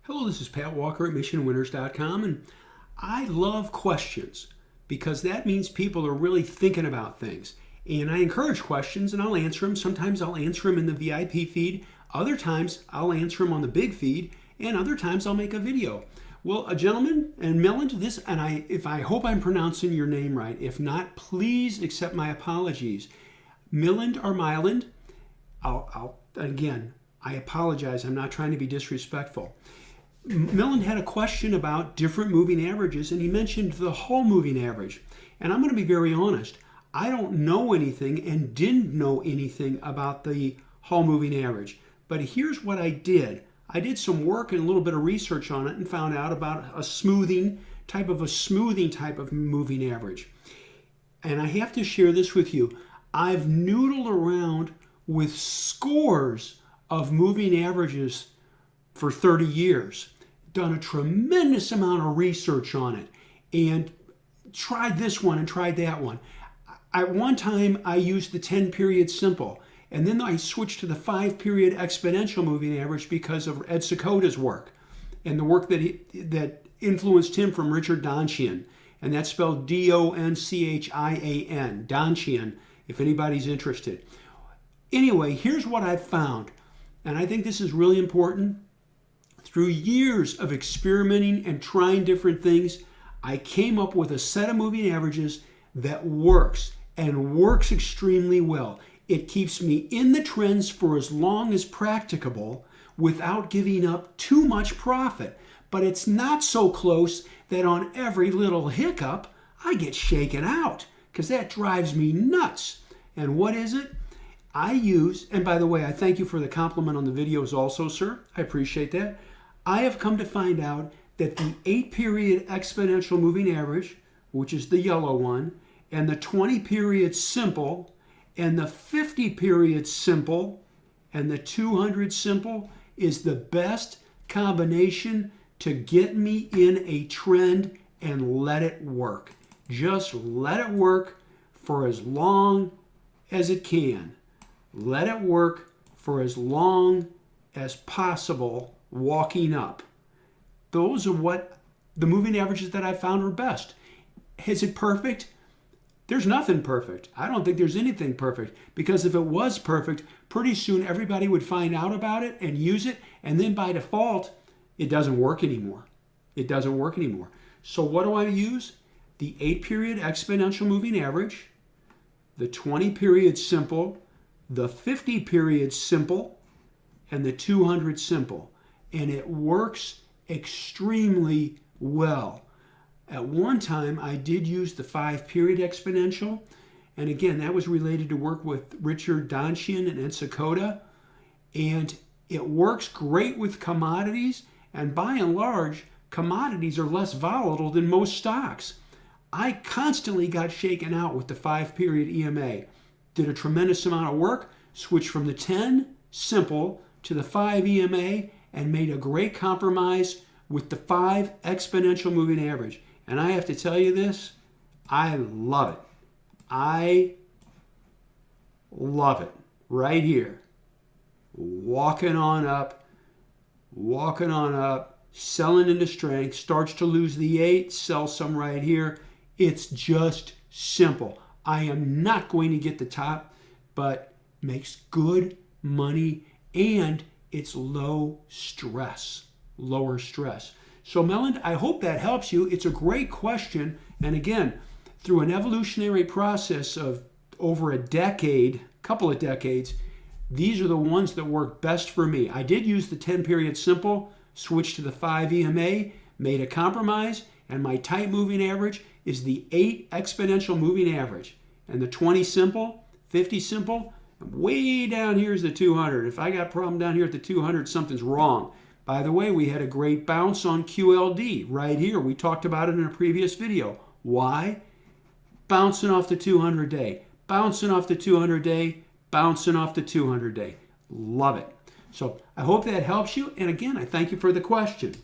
Hello, this is Pat Walker at MissionWinners.com, and I love questions because that means people are really thinking about things. And I encourage questions and I'll answer them. Sometimes I'll answer them in the VIP feed. Other times I'll answer them on the big feed, and other times I'll make a video. Well, a gentleman, and Milind, I hope I'm pronouncing your name right. If not, please accept my apologies. Milind or Milind, I apologize. I'm not trying to be disrespectful. Milind had a question about different moving averages, and he mentioned the whole moving average. And I'm going to be very honest. I don't know anything and didn't know anything about the whole moving average. But here's what I did. I did some work and a little bit of research on it and found out about a smoothing type of moving average. And I have to share this with you. I've noodled around with scores of moving averages for 30 years. Done a tremendous amount of research on it and tried this one and tried that one. At one time, I used the 10-period simple, and then I switched to the 5-period exponential moving average because of Ed Secoda's work and the work that influenced him from Richard Donchian, and that's spelled D-O-N-C-H-I-A-N, Donchian, if anybody's interested. Anyway, here's what I've found, and I think this is really important. Through years of experimenting and trying different things, I came up with a set of moving averages that works and works extremely well. It keeps me in the trends for as long as practicable without giving up too much profit. But it's not so close that on every little hiccup, I get shaken out, because that drives me nuts. And what is it? I use, and by the way, I thank you for the compliment on the videos also, sir. I appreciate that. I have come to find out that the 8-period exponential moving average, which is the yellow one, and the 20-period simple, and the 50-period simple, and the 200 simple is the best combination to get me in a trend and let it work. Just let it work for as long as it can. Let it work for as long as possible walking up. Those are what the moving averages that I found are best. Is it perfect? There's nothing perfect. I don't think there's anything perfect, because if it was perfect, pretty soon everybody would find out about it and use it, and then by default, it doesn't work anymore. It doesn't work anymore. So what do I use? The 8-period exponential moving average, the 20-period simple, the 50-period simple, and the 200 simple. And it works extremely well. At one time, I did use the 5-period exponential. And again, that was related to work with Richard Donchian and Ed Secoda. And it works great with commodities. And by and large, commodities are less volatile than most stocks. I constantly got shaken out with the 5-period EMA. Did a tremendous amount of work, switched from the 10 simple to the 5 EMA, and made a great compromise with the 5 exponential moving average. And I have to tell you this, I love it. I love it. Right here. Walking on up, selling into strength, starts to lose the 8, sell some right here. It's just simple. I am not going to get the top, but makes good money, and it's lower stress. So Milind, I hope that helps you. It's a great question. And again, through an evolutionary process of over a couple of decades, these are the ones that work best for me. I did use the 10-period simple, switched to the 5 EMA, made a compromise, and my tight moving average is the 8 exponential moving average. And the 20 simple, 50 simple, way down here is the 200. If I got a problem down here at the 200, something's wrong. By the way, we had a great bounce on QLD right here. We talked about it in a previous video. Why? Bouncing off the 200 day. Bouncing off the 200 day. Bouncing off the 200 day. Love it. So I hope that helps you. And again, I thank you for the question.